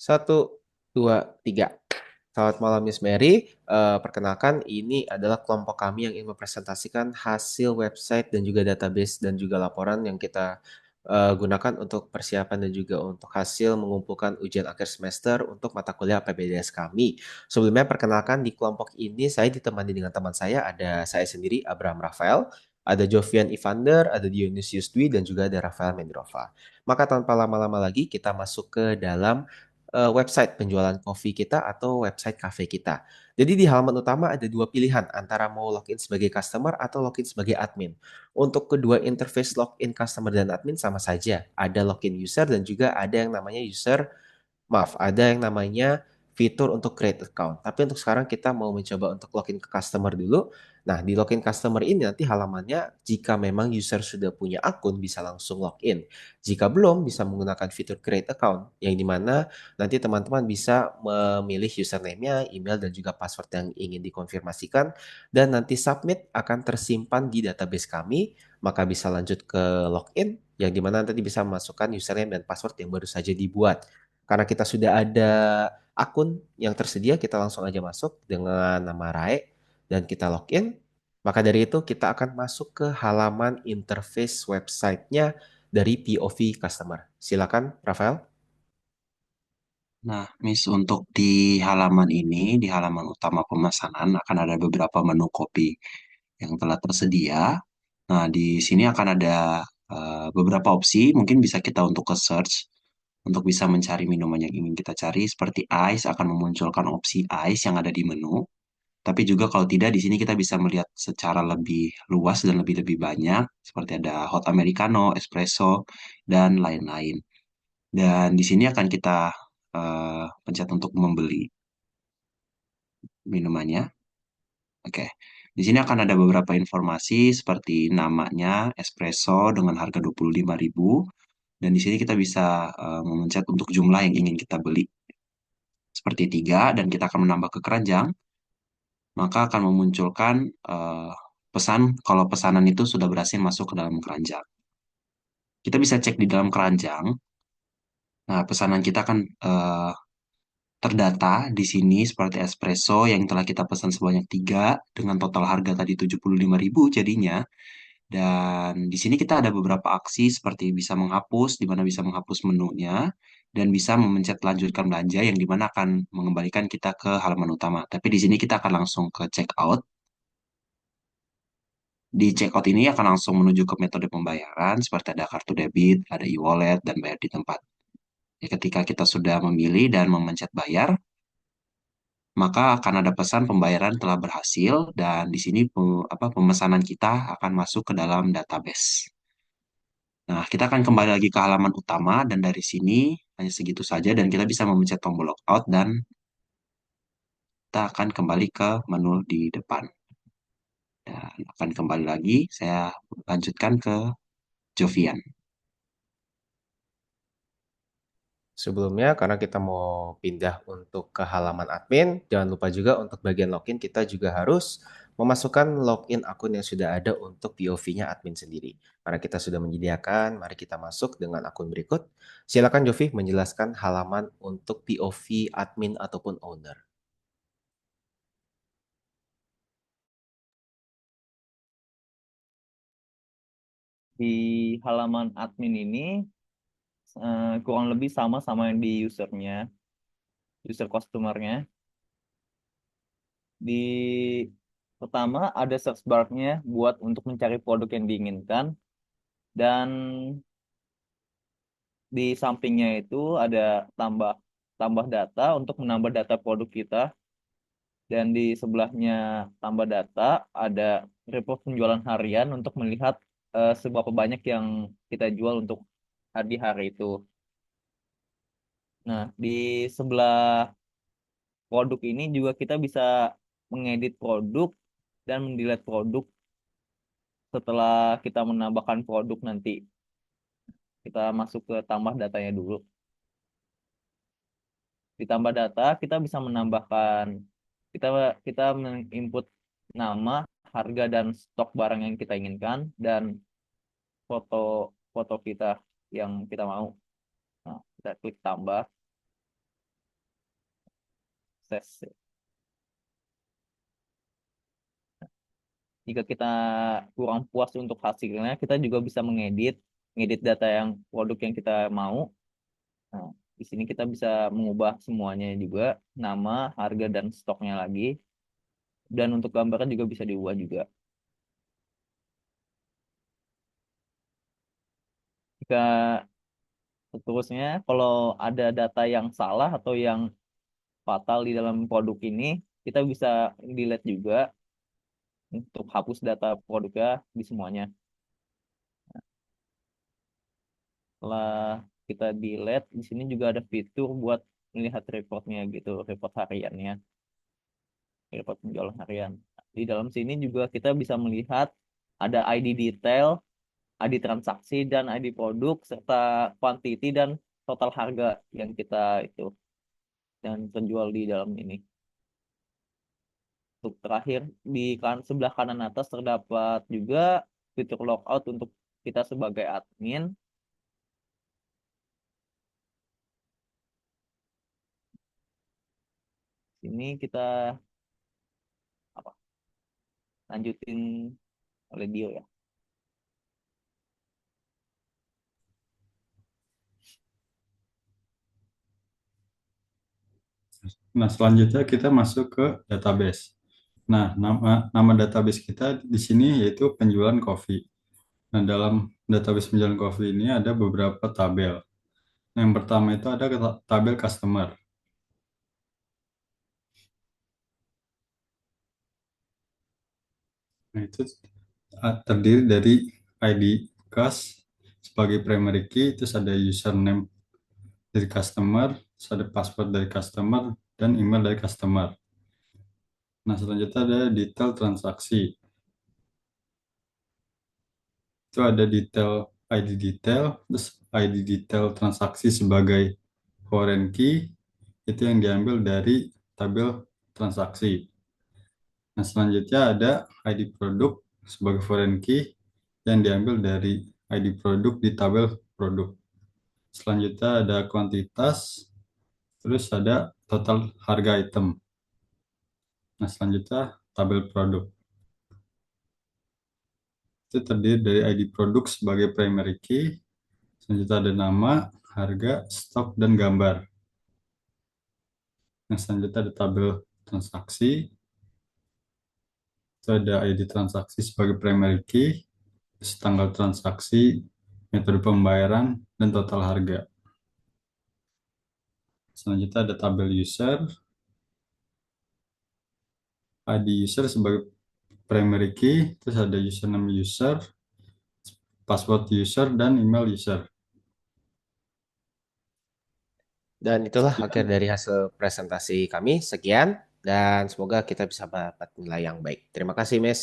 Satu, dua, tiga. Selamat malam Miss Mary. Perkenalkan, ini adalah kelompok kami yang ingin mempresentasikan hasil website dan juga database dan juga laporan yang kita gunakan untuk persiapan dan juga untuk hasil mengumpulkan ujian akhir semester untuk mata kuliah PPDS kami. Sebelumnya, perkenalkan di kelompok ini saya ditemani dengan teman saya, ada saya sendiri, Abraham Rafael, ada Jovian Evander, ada Dionysius Dwi, dan juga ada Rafael Mendrova. Maka tanpa lama-lama lagi, kita masuk ke dalam website penjualan coffee kita atau website cafe kita. Jadi di halaman utama ada dua pilihan antara mau login sebagai customer atau login sebagai admin. Untuk kedua interface login customer dan admin sama saja. Ada login user dan juga ada yang namanya ada yang namanya fitur untuk create account. Tapi untuk sekarang kita mau mencoba untuk login ke customer dulu. Nah, di login customer ini nanti halamannya jika memang user sudah punya akun bisa langsung login. Jika belum bisa menggunakan fitur create account yang dimana nanti teman-teman bisa memilih username-nya, email dan juga password yang ingin dikonfirmasikan dan nanti submit akan tersimpan di database kami, maka bisa lanjut ke login yang dimana nanti bisa memasukkan username dan password yang baru saja dibuat. Karena kita sudah ada akun yang tersedia, kita langsung aja masuk dengan nama Rae dan kita login. Maka dari itu kita akan masuk ke halaman interface websitenya dari POV customer. Silakan, Rafael. Nah, Miss, untuk di halaman ini, di halaman utama pemesanan akan ada beberapa menu kopi yang telah tersedia. Nah, di sini akan ada beberapa opsi, mungkin bisa kita untuk ke search, untuk bisa mencari minuman yang ingin kita cari, seperti ice akan memunculkan opsi ice yang ada di menu. Tapi juga kalau tidak, di sini kita bisa melihat secara lebih luas dan lebih-lebih banyak, seperti ada hot americano, espresso, dan lain-lain. Dan di sini akan kita pencet untuk membeli minumannya. Oke. Di sini akan ada beberapa informasi seperti namanya espresso dengan harga 25.000 dan di sini kita bisa memencet untuk jumlah yang ingin kita beli seperti tiga dan kita akan menambah ke keranjang, maka akan memunculkan pesan kalau pesanan itu sudah berhasil masuk ke dalam keranjang. Kita bisa cek di dalam keranjang. Nah, pesanan kita kan terdata di sini seperti espresso yang telah kita pesan sebanyak 3 dengan total harga tadi 75.000 jadinya. Dan di sini kita ada beberapa aksi seperti bisa menghapus, di mana bisa menghapus menunya, dan bisa memencet lanjutkan belanja yang dimana akan mengembalikan kita ke halaman utama. Tapi di sini kita akan langsung ke checkout. Di checkout ini akan langsung menuju ke metode pembayaran seperti ada kartu debit, ada e-wallet, dan bayar di tempat. Ya, ketika kita sudah memilih dan memencet bayar, maka akan ada pesan pembayaran telah berhasil dan di sini pemesanan kita akan masuk ke dalam database. Nah, kita akan kembali lagi ke halaman utama dan dari sini hanya segitu saja dan kita bisa memencet tombol logout dan kita akan kembali ke menu di depan. Dan akan kembali lagi, saya lanjutkan ke Jovian. Sebelumnya, karena kita mau pindah untuk ke halaman admin, jangan lupa juga untuk bagian login kita juga harus memasukkan login akun yang sudah ada untuk POV-nya admin sendiri. Karena kita sudah menyediakan, mari kita masuk dengan akun berikut. Silakan Jovi menjelaskan halaman untuk POV admin ataupun owner. Di halaman admin ini kurang lebih sama yang di user customernya. Di pertama ada search bar-nya buat untuk mencari produk yang diinginkan dan di sampingnya itu ada tambah tambah data untuk menambah data produk kita dan di sebelahnya tambah data ada report penjualan harian untuk melihat seberapa banyak yang kita jual untuk di hari itu. Nah, di sebelah produk ini juga kita bisa mengedit produk dan mendelete produk setelah kita menambahkan produk nanti. Kita masuk ke tambah datanya dulu. Ditambah data, kita bisa menambahkan kita kita menginput nama, harga dan stok barang yang kita inginkan dan foto foto kita yang kita mau. Nah, kita klik tambah. akses. Jika kita kurang puas untuk hasilnya, kita juga bisa ngedit data yang produk yang kita mau. Nah, di sini kita bisa mengubah semuanya juga, nama, harga, dan stoknya lagi. Dan untuk gambarnya juga bisa diubah juga. Jika seterusnya, kalau ada data yang salah atau yang fatal di dalam produk ini, kita bisa delete juga untuk hapus data produknya di semuanya. Setelah kita delete, di sini juga ada fitur buat melihat reportnya gitu, report hariannya, report penjualan harian. Di dalam sini juga kita bisa melihat ada ID detail, ID transaksi, dan ID produk, serta quantity dan total harga yang kita itu dan terjual di dalam ini. Untuk terakhir, di sebelah kanan atas terdapat juga fitur logout untuk kita sebagai admin. Ini kita apa lanjutin oleh Dio ya. Nah, selanjutnya kita masuk ke database. Nah, nama database kita di sini yaitu penjualan kopi. Nah, dalam database penjualan kopi ini ada beberapa tabel. Yang pertama itu ada tabel customer. Nah, itu terdiri dari ID cus sebagai primary key, terus ada username dari customer, terus ada password dari customer, dan email dari customer. Nah, selanjutnya ada detail transaksi. Itu ada detail ID detail, terus ID detail transaksi sebagai foreign key, itu yang diambil dari tabel transaksi. Nah, selanjutnya ada ID produk sebagai foreign key yang diambil dari ID produk di tabel produk. Selanjutnya ada kuantitas, terus ada total harga item. Nah, selanjutnya tabel produk. Itu terdiri dari ID produk sebagai primary key, selanjutnya ada nama, harga, stok, dan gambar. Nah, selanjutnya ada tabel transaksi, itu ada ID transaksi sebagai primary key, terus tanggal transaksi, metode pembayaran, dan total harga. Selanjutnya ada tabel user, ID user sebagai primary key, terus ada username user, password user, dan email user. Dan itulah akhir Sekian. dari hasil presentasi kami. Sekian, dan semoga kita bisa dapat nilai yang baik. Terima kasih, Miss.